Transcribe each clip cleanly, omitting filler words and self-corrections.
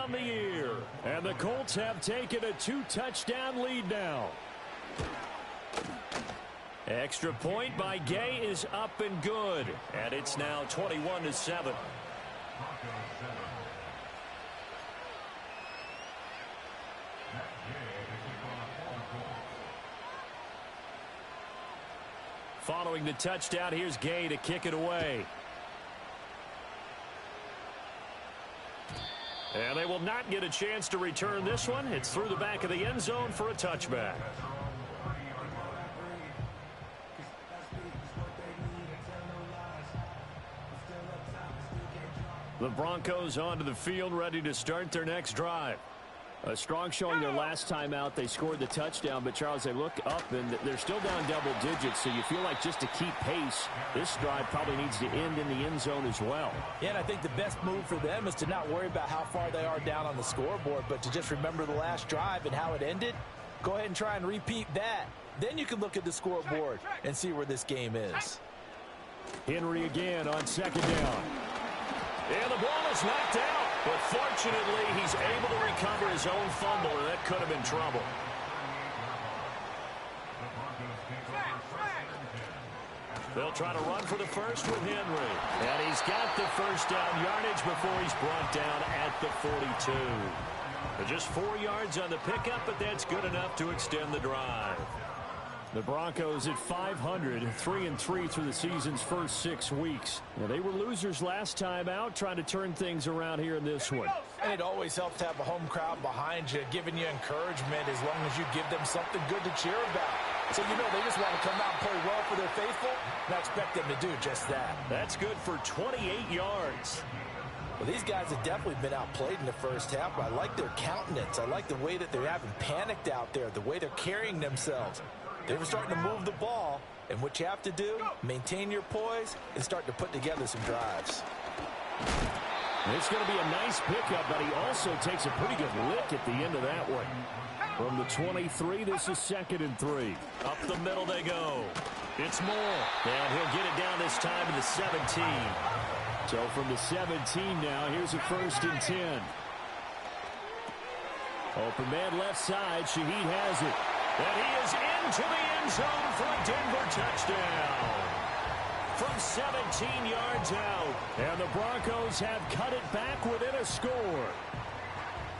on the year. And the Colts have taken a 2-touchdown lead now. Extra point by Gay is up and good. And it's now 21-7. Following the touchdown, here's Gay to kick it away. And they will not get a chance to return this one. It's through the back of the end zone for a touchback. The Broncos onto the field, ready to start their next drive. A strong showing their last time out. They scored the touchdown, but Charles, they look up and they're still down double digits, so you feel like just to keep pace, this drive probably needs to end in the end zone as well. Yeah, and I think the best move for them is to not worry about how far they are down on the scoreboard, but to just remember the last drive and how it ended. Go ahead and try and repeat that. Then you can look at the scoreboard and see where this game is. Henry again on second down. And the ball is knocked out. But fortunately, he's able to recover his own fumble, and that could have been trouble. They'll try to run for the first with Henry. And he's got the first down yardage before he's brought down at the 42. Just 4 yards on the pickup, but that's good enough to extend the drive. The Broncos at 500, 3-3 through the season's first 6 weeks. Well, they were losers last time out, trying to turn things around here in this one. And it always helps to have a home crowd behind you, giving you encouragement as long as you give them something good to cheer about. So, you know, they just want to come out and play well for their faithful, and I expect them to do just that. That's good for 28 yards. Well, these guys have definitely been outplayed in the first half, but I like their countenance. I like the way that they haven't panicked out there, the way they're carrying themselves. They were starting to move the ball, and what you have to do, maintain your poise and start to put together some drives. It's going to be a nice pickup, but he also takes a pretty good lick at the end of that one. From the 23, this is 2nd and 3. Up the middle they go. It's Moore, and he'll get it down this time to the 17. So from the 17 now, here's a 1st and 10. Open man left side, Shaheed has it. And he is into the end zone for a Denver touchdown. From 17 yards out. And the Broncos have cut it back within a score.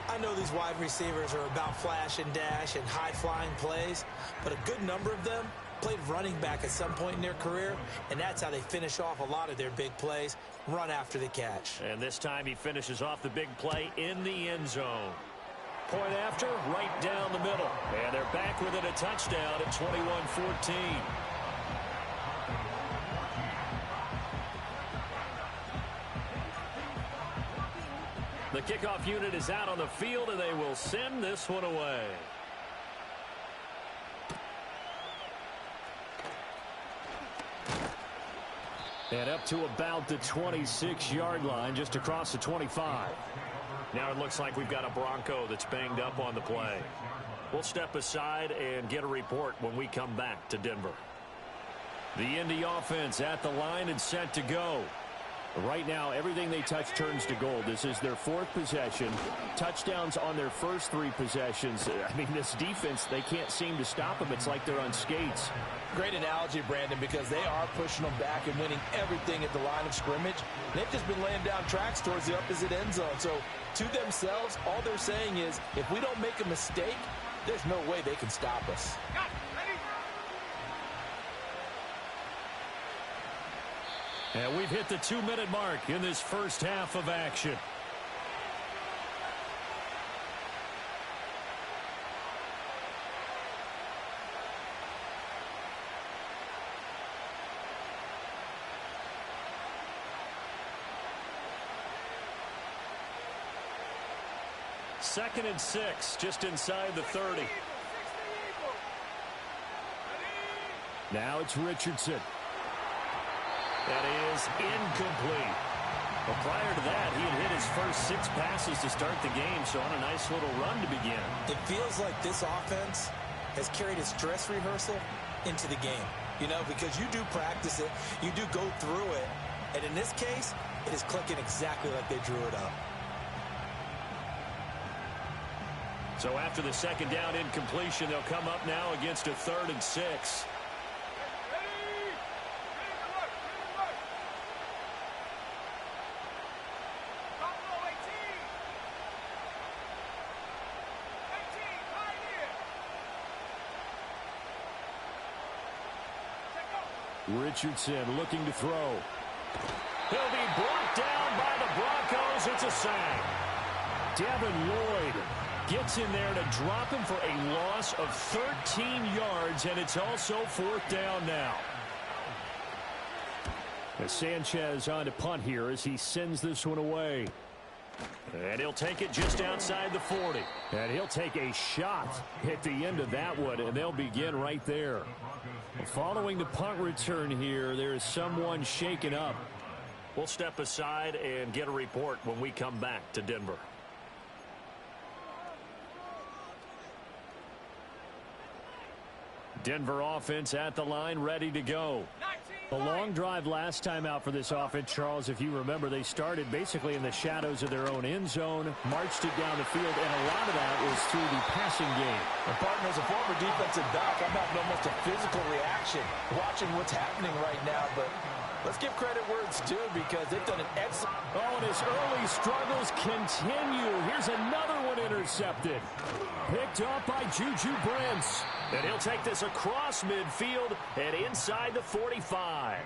I know these wide receivers are about flash and dash and high-flying plays, but a good number of them played running back at some point in their career, and that's how they finish off a lot of their big plays, run after the catch. And this time he finishes off the big play in the end zone. Point after, right down the middle. And they're back within a touchdown at 21-14. The kickoff unit is out on the field, and they will send this one away. And up to about the 26-yard line, just across the 25. Now it looks like we've got a Bronco that's banged up on the play. We'll step aside and get a report when we come back to Denver. The Indy offense at the line and set to go. Right now, everything they touch turns to gold. This is their 4th possession. Touchdowns on their first 3 possessions. I mean, this defense, they can't seem to stop them. It's like they're on skates. Great analogy, Brandon, because they are pushing them back and winning everything at the line of scrimmage. They've just been laying down tracks towards the opposite end zone. So, to themselves, all they're saying is, if we don't make a mistake, there's no way they can stop us. And we've hit the 2-minute mark in this first half of action. Second and 6, just inside the 30. Now it's Richardson. That is incomplete. But prior to that, he had hit his first 6 passes to start the game, so on a nice little run to begin. It feels like this offense has carried its dress rehearsal into the game. You know, because you do practice it, you do go through it, and in this case, it is clicking exactly like they drew it up. So after the second down incompletion, they'll come up now against a 3rd and 6. Richardson looking to throw. He'll be brought down by the Broncos. It's a sack. Devin Lloyd gets in there to drop him for a loss of 13 yards, and it's also 4th down now. As Sanchez on to punt here as he sends this one away. And he'll take it just outside the 40. And he'll take a shot at the end of that one, and they'll begin right there. Following the punt return here, there's someone shaken up. We'll step aside and get a report when we come back to Denver. Denver offense at the line, ready to go. A long drive last time out for this offense, Charles. If you remember, they started basically in the shadows of their own end zone, marched it down the field, and a lot of that was through the passing game. And partner, as a former defensive back, I'm having almost a physical reaction watching what's happening right now, but let's give credit where it's due because they've done an excellent... Oh, and his early struggles continue. Here's another one intercepted. Picked up by Juju Brents. And he'll take this across midfield and inside the 45.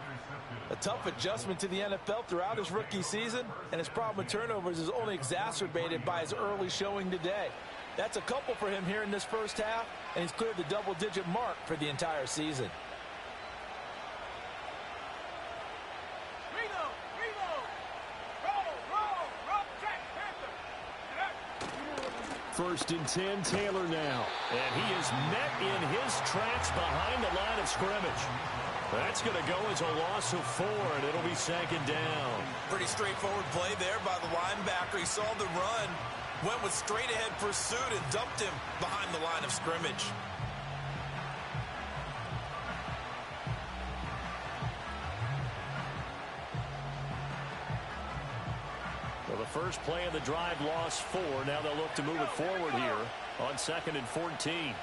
A tough adjustment to the NFL throughout his rookie season, and his problem with turnovers is only exacerbated by his early showing today. That's a couple for him here in this first half, and he's cleared the double-digit mark for the entire season. First and 10, Taylor now. And he is met in his tracks behind the line of scrimmage. That's going to go as a loss of 4, and it'll be 2nd down. Pretty straightforward play there by the linebacker. He saw the run, went with straight-ahead pursuit, and dumped him behind the line of scrimmage. Well, the first play of the drive lost 4. Now they'll look to move it forward here on 2nd and 14.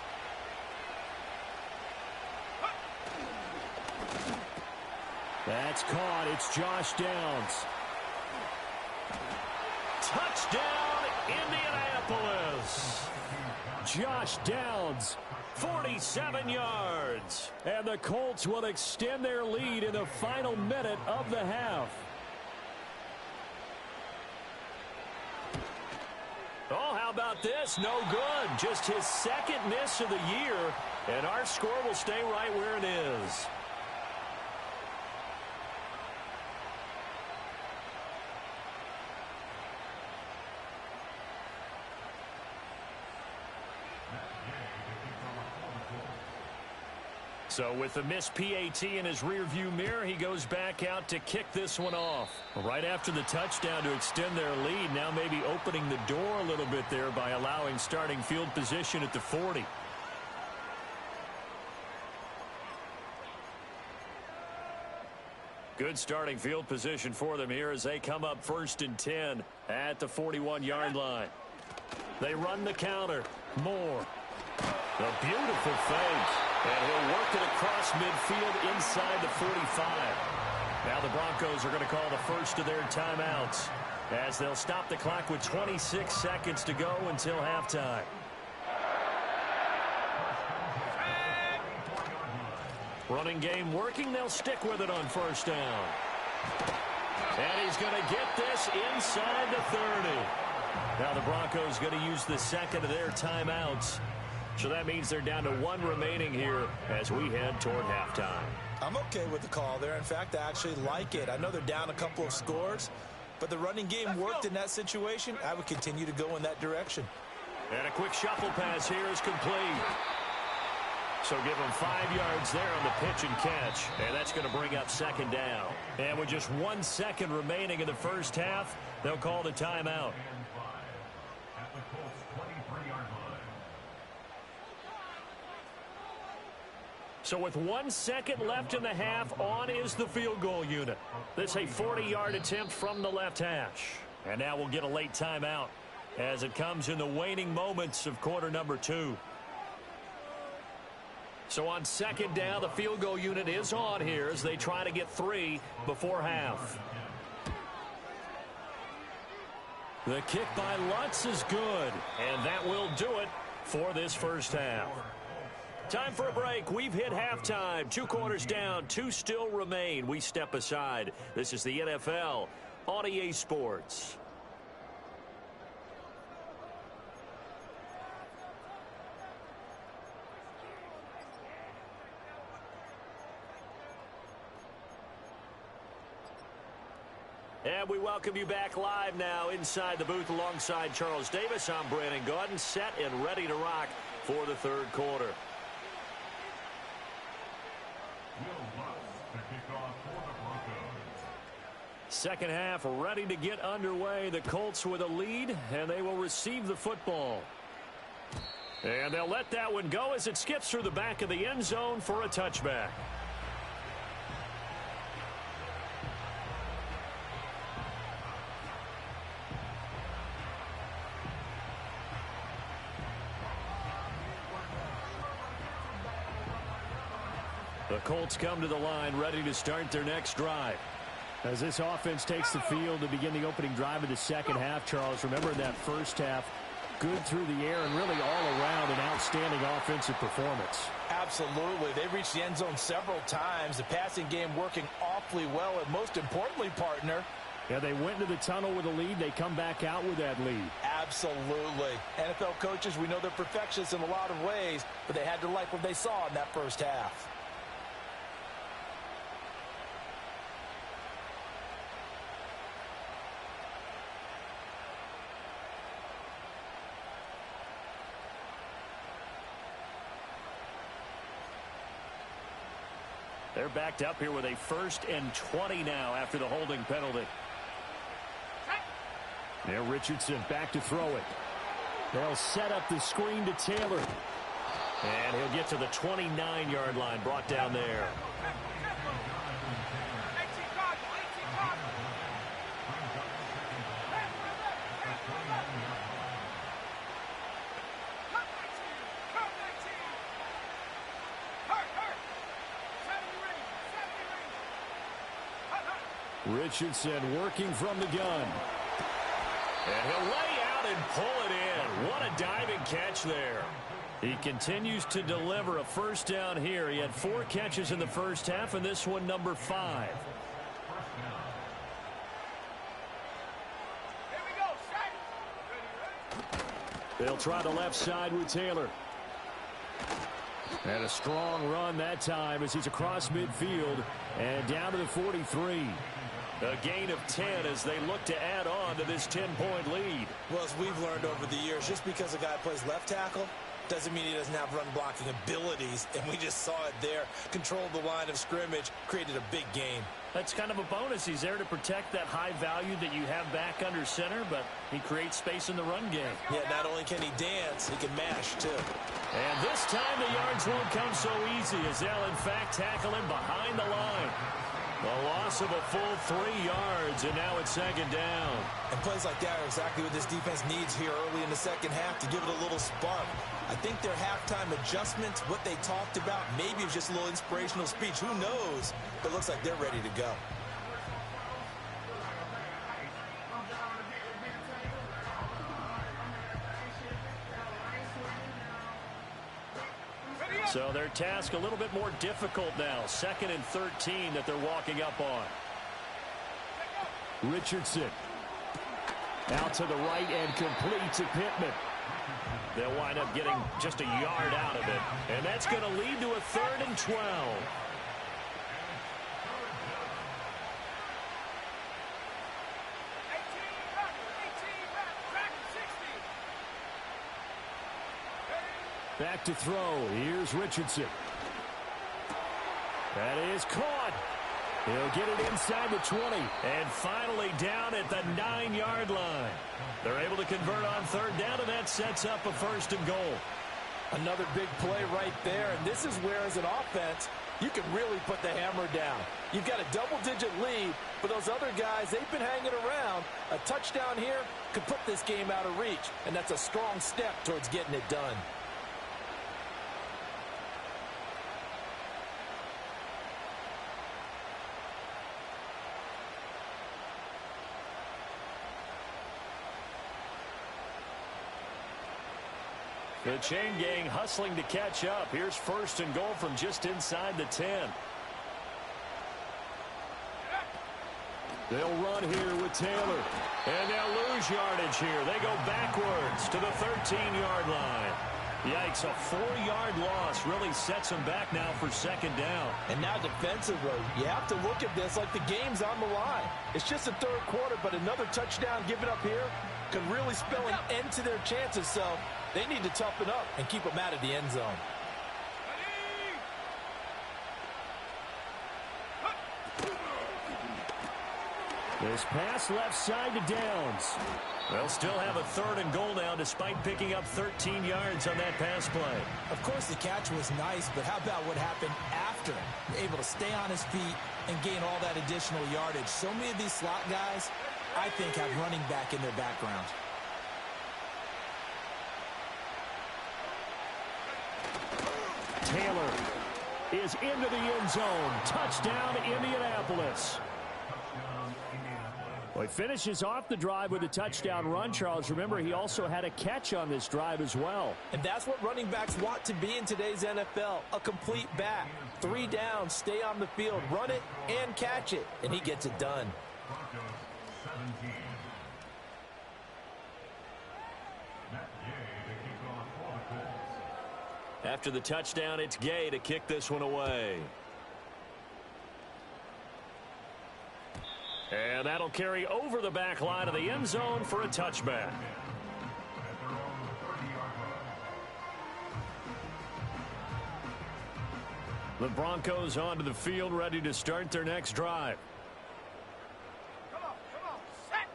That's caught. It's Josh Downs. Touchdown, Indianapolis. Josh Downs, 47 yards. And the Colts will extend their lead in the final minute of the half. Oh, how about this? No good. Just his 2nd miss of the year, and our score will stay right where it is. So with the missed PAT in his rearview mirror, he goes back out to kick this one off. Right after the touchdown to extend their lead, now maybe opening the door a little bit there by allowing starting field position at the 40. Good starting field position for them here as they come up 1st and 10 at the 41-yard line. They run the counter. Moore. A beautiful fake. And he'll work it across midfield inside the 45. Now the Broncos are going to call the first of their timeouts as they'll stop the clock with 26 seconds to go until halftime. Running game working. They'll stick with it on 1st down. And he's going to get this inside the 30. Now the Broncos going to use the 2nd of their timeouts. So that means they're down to 1 remaining here as we head toward halftime. I'm okay with the call there. In fact, I actually like it. I know they're down a couple of scores, but the running game worked in that situation. I would continue to go in that direction. And a quick shuffle pass here is complete. So give them 5 yards there on the pitch and catch, and that's going to bring up 2nd down. And with just 1 second remaining in the first half, they'll call the timeout. So with 1 second left in the half, on is the field goal unit. This a 40-yard attempt from the left hash. And now we'll get a late timeout. as it comes in the waning moments of quarter number 2. So on second down, the field goal unit is on here as they try to get 3 before half. The kick by Lutz is good, and that will do it for this first half. Time for a break. We've hit halftime. 2 quarters down, 2 still remain. We step aside. This is the NFL on EA Sports. And we welcome you back live now inside the booth alongside Charles Davis. I'm Brandon Gaudin, set and ready to rock for the third quarter. Second half ready to get underway. The Colts with a lead, and they will receive the football. And they'll let that one go as it skips through the back of the end zone for a touchback. The Colts come to the line ready to start their next drive. As this offense takes the field to begin the opening drive of the second half, Charles, remember that first half, good through the air and really all around an outstanding offensive performance. Absolutely. They reached the end zone several times. The passing game working awfully well, and most importantly, partner, yeah, they went into the tunnel with a lead. They come back out with that lead. Absolutely. NFL coaches, we know they're perfectionists in a lot of ways, but they had to like what they saw in that first half. They're backed up here with a 1st and 20 now after the holding penalty. Now Richardson back to throw it. They'll set up the screen to Taylor. And he'll get to the 29-yard line, brought down there. Richardson working from the gun. And he'll lay out and pull it in. What a diving catch there. He continues to deliver a first down here. He had 4 catches in the first half, and this one number 5. They'll try the left side with Taylor. And a strong run that time as he's across midfield and down to the 43. A gain of 10 as they look to add on to this 10-point lead. Well, as we've learned over the years, just because a guy plays left tackle doesn't mean he doesn't have run blocking abilities, and we just saw it there. Controlled the line of scrimmage, created a big gain. That's kind of a bonus. He's there to protect that high value that you have back under center, but he creates space in the run game. Yeah, not only can he dance, he can mash, too. And this time the yards won't come so easy as they'll, in fact, tackle him behind the line. The loss of a full 3 yards, and now it's second down. And plays like that are exactly what this defense needs here early in the second half to give it a little spark. I think their halftime adjustments, what they talked about, maybe it's just a little inspirational speech. Who knows? But it looks like they're ready to go. So their task a little bit more difficult now. 2nd and 13 that they're walking up on. Richardson. Out to the right and complete to Pittman. They'll wind up getting just a yard out of it. And that's going to lead to a 3rd and 12. Back to throw. Here's Richardson. That is caught. He'll get it inside the 20. And finally down at the 9-yard line. They're able to convert on 3rd down, and that sets up a 1st and goal. Another big play right there, and this is where, as an offense, you can really put the hammer down. You've got a double-digit lead, For those other guys, they've been hanging around. A touchdown here could put this game out of reach, and that's a strong step towards getting it done. The chain gang hustling to catch up. Here's first and goal from just inside the 10. They'll run here with Taylor. And they'll lose yardage here. They go backwards to the 13-yard line. Yikes, a 4-yard loss really sets them back now for second down. And now defensively, you have to look at this like the game's on the line. It's just the third quarter, but another touchdown given up here could really spell an end to their chances. So they need to toughen up and keep them out of the end zone. This pass left side to Downs. They'll still have a third and goal now despite picking up 13 yards on that pass play. Of course, the catch was nice, but how about what happened after? Able to stay on his feet and gain all that additional yardage. So many of these slot guys, I think, have running back in their background. Taylor is into the end zone. Touchdown, Indianapolis. Well, he finishes off the drive with a touchdown run, Charles. Remember, he also had a catch on this drive as well. And that's what running backs want to be in today's NFL, a complete back. 3 downs, stay on the field, run it, and catch it. And he gets it done. After the touchdown, it's Gay to kick this one away. And that'll carry over the back line of the end zone for a touchback. The Broncos onto the field, ready to start their next drive. Come on, set.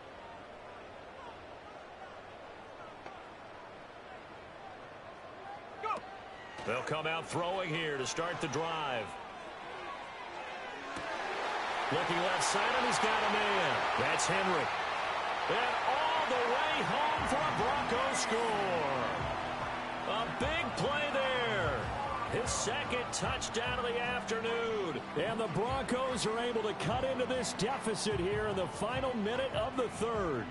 Go. They'll come out throwing here to start the drive. Looking left side, and he's got a man. That's Henry. And all the way home for a Broncos score. A big play there. His second touchdown of the afternoon. And the Broncos are able to cut into this deficit here in the final minute of the third.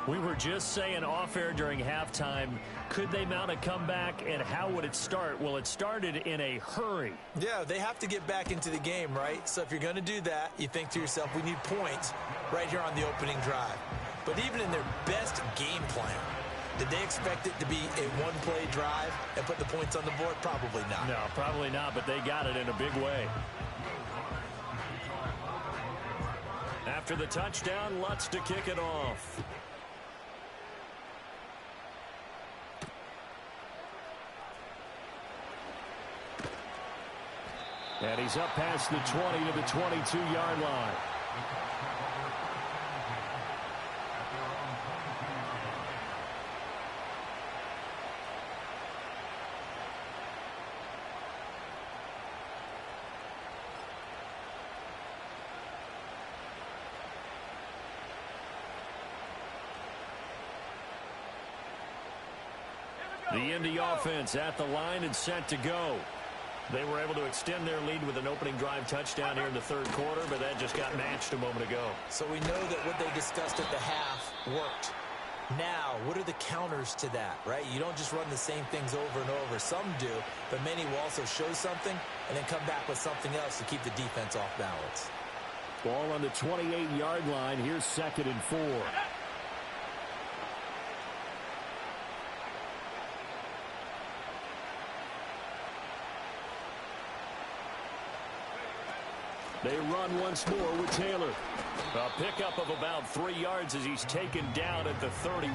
We were just saying off-air during halftime, could they mount a comeback, and how would it start? Well, it started in a hurry. Yeah, they have to get back into the game, right? So if you're going to do that, you think to yourself, we need points right here on the opening drive. But even in their best game plan, did they expect it to be a one-play drive and put the points on the board? Probably not. No, probably not, but they got it in a big way. After the touchdown, Lutz to kick it off. And he's up past the 20 to the 22-yard line. The Indy offense at the line and set to go. They were able to extend their lead with an opening drive touchdown here in the third quarter, but that just got matched a moment ago. So we know that what they discussed at the half worked. Now, what are the counters to that, right? You don't just run the same things over and over. Some do, but many will also show something and then come back with something else to keep the defense off balance. Ball on the 28-yard line. Here's 2nd and 4. They run once more with Taylor. A pickup of about 3 yards as he's taken down at the 31.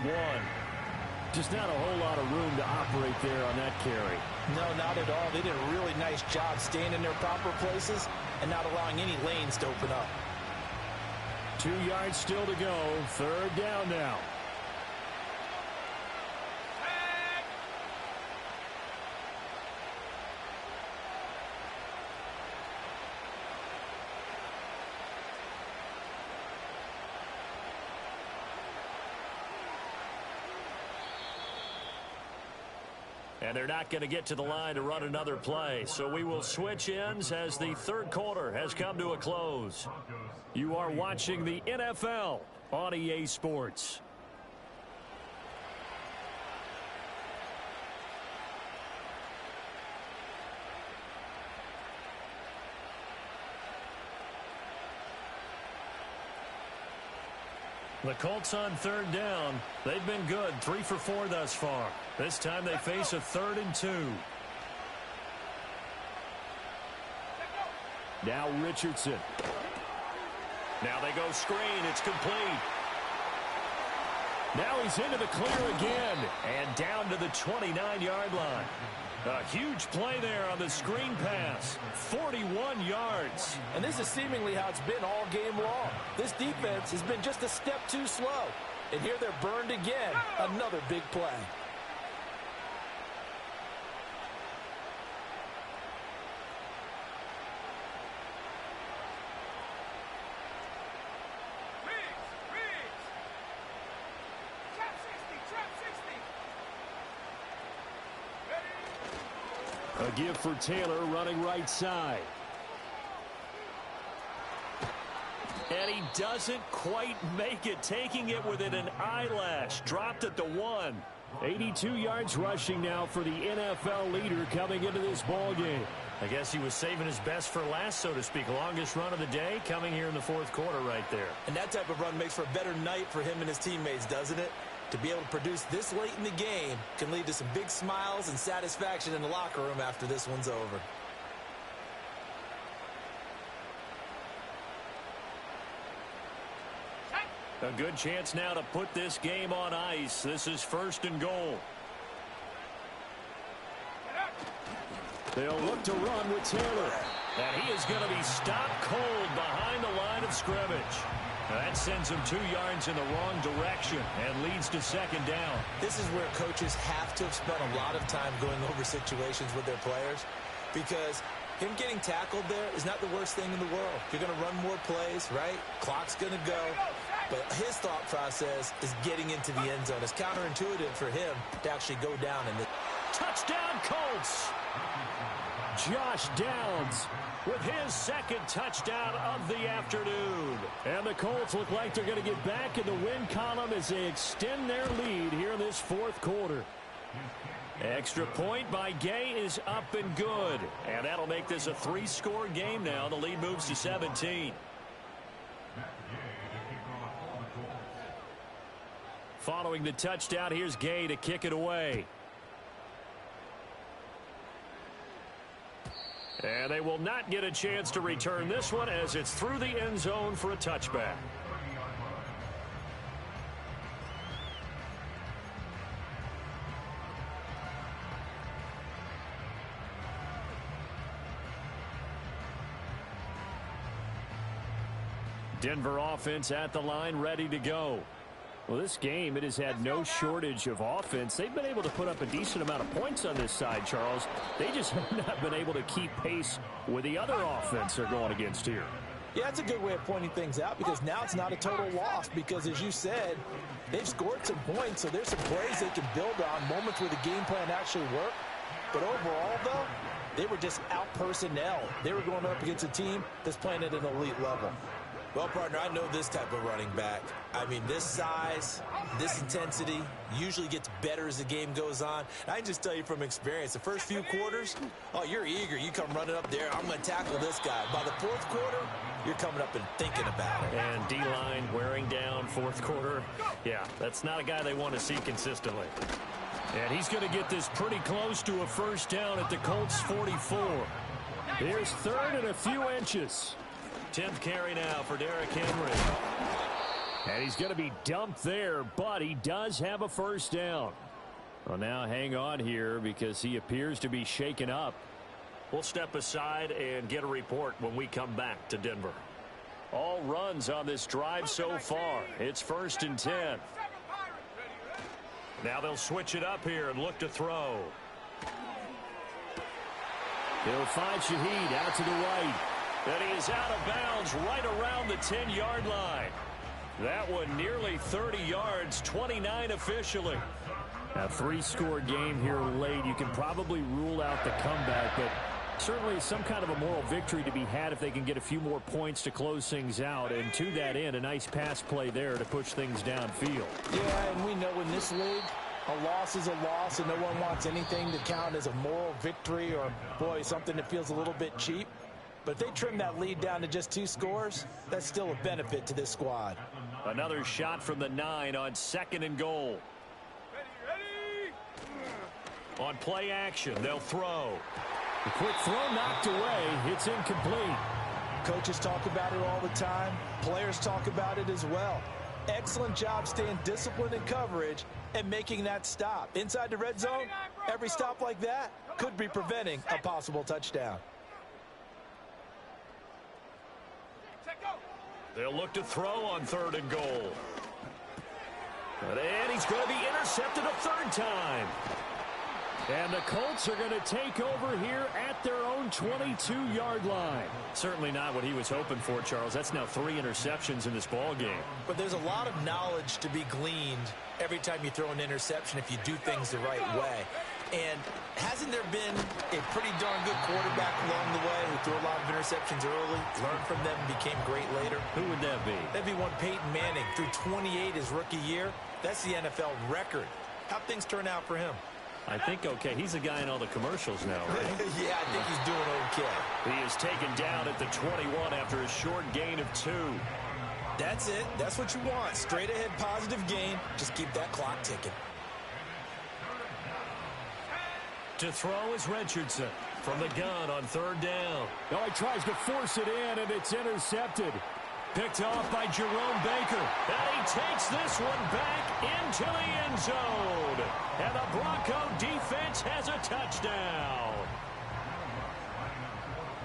Just not a whole lot of room to operate there on that carry. No, not at all. They did a really nice job staying in their proper places and not allowing any lanes to open up. 2 yards still to go. 3rd down now. And they're not going to get to the line to run another play. So we will switch ends as the third quarter has come to a close. You are watching the NFL on EA Sports. The Colts on third down. They've been good, 3 for 4 thus far. This time they face a 3rd and 2. Now Richardson. Now they go screen. It's complete. Now he's into the clear again and down to the 29-yard line. A huge play there on the screen pass. 41 yards. And this is seemingly how it's been all game long. This defense has been just a step too slow. And here they're burned again. Another big play. A give for Taylor running right side. And he doesn't quite make it, taking it within an eyelash. Dropped at the 1. 82 yards rushing now for the NFL leader coming into this ball game. I guess he was saving his best for last, so to speak. Longest run of the day coming here in the fourth quarter right there. And that type of run makes for a better night for him and his teammates, doesn't it? To be able to produce this late in the game can lead to some big smiles and satisfaction in the locker room after this one's over. A good chance now to put this game on ice. This is 1st and goal. They'll look to run with Taylor. And he is going to be stopped cold behind the line of scrimmage. That sends him 2 yards in the wrong direction and leads to 2nd down. This is where coaches have to have spent a lot of time going over situations with their players, because him getting tackled there is not the worst thing in the world. You're going to run more plays, right? Clock's going to go. But his thought process is getting into the end zone. It's counterintuitive for him to actually go down in the touchdown Colts. Josh Downs with his 2nd touchdown of the afternoon. And the Colts look like they're going to get back in the win column as they extend their lead here in this 4th quarter. Extra point by Gay is up and good. And that'll make this a 3-score game now. The lead moves to 17. Following the touchdown, here's Gay to kick it away. And they will not get a chance to return this one as it's through the end zone for a touchback. Denver offense at the line, ready to go. Well, this game, it has had no shortage of offense. They've been able to put up a decent amount of points on this side, Charles. They just have not been able to keep pace with the other offense they're going against here. Yeah, that's a good way of pointing things out, because now it's not a total loss, because as you said, they've scored some points, so there's some plays they can build on, moments where the game plan actually worked. But overall, though, they were just out personnel. They were going up against a team that's playing at an elite level. Well, partner, I know this type of running back. I mean, this size, this intensity usually gets better as the game goes on. And I can just tell you from experience, the first few quarters, oh, you're eager. You come running up there, I'm going to tackle this guy. By the 4th quarter, you're coming up and thinking about it. And D-line wearing down 4th quarter. Yeah, that's not a guy they want to see consistently. And he's going to get this pretty close to a 1st down at the Colts 44. Here's 3rd and a few inches. 10th carry now for Derrick Henry. And he's going to be dumped there, but he does have a 1st down. Well, now hang on here because he appears to be shaken up. We'll step aside and get a report when we come back to Denver. All runs on this drive so far. It's 1st and 10. Now they'll switch it up here and look to throw. He'll find Shaheed out to the right. And he is out of bounds right around the 10-yard line. That one nearly 30 yards, 29 officially. A three-score game here late. You can probably rule out the comeback, but certainly some kind of a moral victory to be had if they can get a few more points to close things out. And to that end, a nice pass play there to push things downfield. Yeah, and we know in this league, a loss is a loss, and no one wants anything to count as a moral victory or, boy, something that feels a little bit cheap. But if they trim that lead down to just 2 scores, that's still a benefit to this squad. Another shot from the 9 on 2nd and goal. On play action, they'll throw. The quick throw knocked away. It's incomplete. Coaches talk about it all the time. Players talk about it as well. Excellent job staying disciplined in coverage and making that stop. Inside the red zone, every stop like that could be preventing a possible touchdown. They'll look to throw on 3rd and goal. And he's going to be intercepted a 3rd time. And the Colts are going to take over here at their own 22-yard line. Certainly not what he was hoping for, Charles. That's now 3 interceptions in this ball game. But there's a lot of knowledge to be gleaned every time you throw an interception if you do things the right way. And hasn't there been a pretty darn good quarterback along the way who threw a lot of interceptions early, learned from them, and became great later? Who would that be? That'd be one Peyton Manning. Threw 28 his rookie year. That's the NFL record. How'd things turn out for him? I think okay. He's a guy in all the commercials now, right? Yeah, I think he's doing okay. He is taken down at the 21 after a short gain of 2. That's it. That's what you want. Straight ahead positive gain. Just keep that clock ticking. To throw is Richardson from the gun on 3rd down. Oh, he tries to force it in, and it's intercepted. Picked off by Jerome Baker. And he takes this one back into the end zone. And the Bronco defense has a touchdown.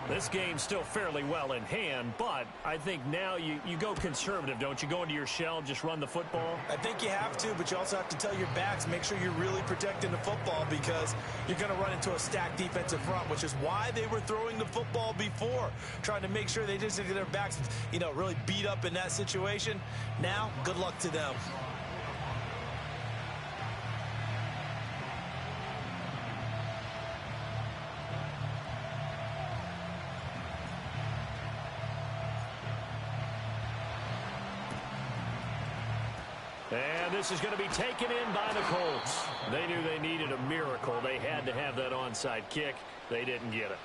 This game's still fairly well in hand, but I think now you go conservative, don't you? Go into your shell, just run the football? I think you have to, but you also have to tell your backs, make sure you're really protecting the football because you're going to run into a stacked defensive front, which is why they were throwing the football before, trying to make sure they just get their backs, really beat up in that situation. Now, good luck to them. And this is going to be taken in by the Colts. They knew they needed a miracle. They had to have that onside kick. They didn't get it.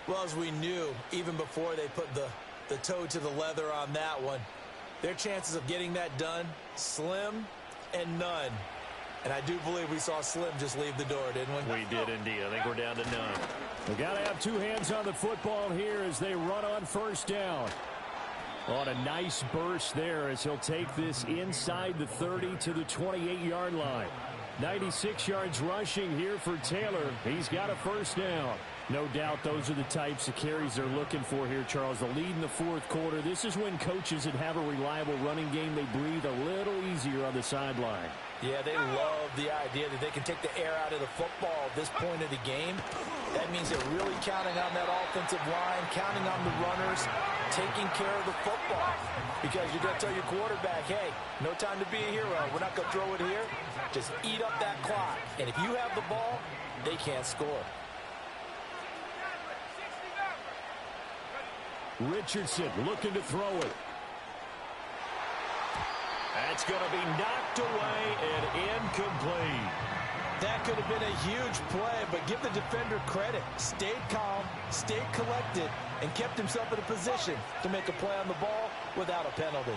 Well, as we knew, even before they put the toe to the leather on that one, their chances of getting that done, slim and none. And I do believe we saw Slim just leave the door, didn't we? We did indeed. I think we're down to none. They got to have 2 hands on the football here as they run on 1st down. On a nice burst there as he'll take this inside the 30 to the 28-yard line. 96 yards rushing here for Taylor. He's got a 1st down. No doubt those are the types of carries they're looking for here, Charles. The lead in the 4th quarter. This is when coaches that have a reliable running game, they breathe a little easier on the sideline. Yeah, they love the idea that they can take the air out of the football at this point of the game. That means they're really counting on that offensive line, counting on the runners, taking care of the football. Because you're going to tell your quarterback, hey, no time to be a hero. We're not going to throw it here. Just eat up that clock. And if you have the ball, they can't score. Richardson looking to throw it. That's going to be knocked away and incomplete. That could have been a huge play, but give the defender credit. Stayed calm, stayed collected, and kept himself in a position to make a play on the ball without a penalty.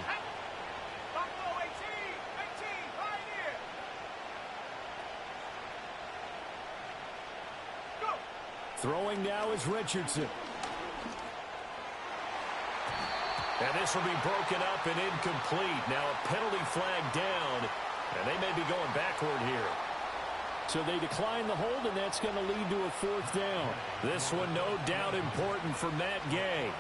Throwing now is Richardson. And this will be broken up and incomplete. Now a penalty flag down, and they may be going backward here. So they decline the hold, and that's going to lead to a 4th down. This one no doubt important for Matt Gay.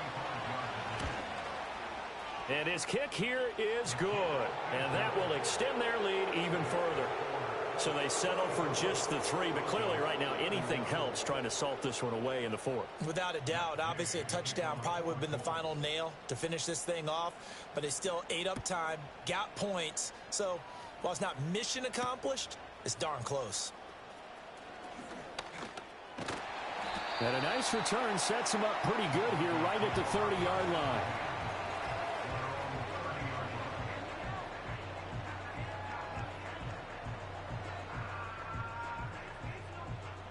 And his kick here is good. And that will extend their lead even further. So they settle for just the 3, but clearly right now anything helps trying to salt this one away in the 4th. Without a doubt, obviously a touchdown probably would have been the final nail to finish this thing off, but they still ate up time, got points. So while it's not mission accomplished, it's darn close. And a nice return sets him up pretty good here right at the 30-yard line.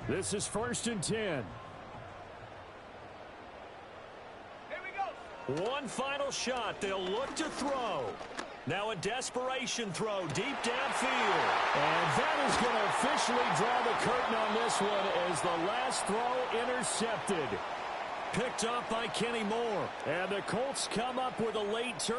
This is 1st and 10. Here we go. One final shot. They'll look to throw. Now a desperation throw deep downfield. And that is going to officially draw the curtain on this one as the last throw intercepted. Picked off by Kenny Moore. And the Colts come up with a late turn.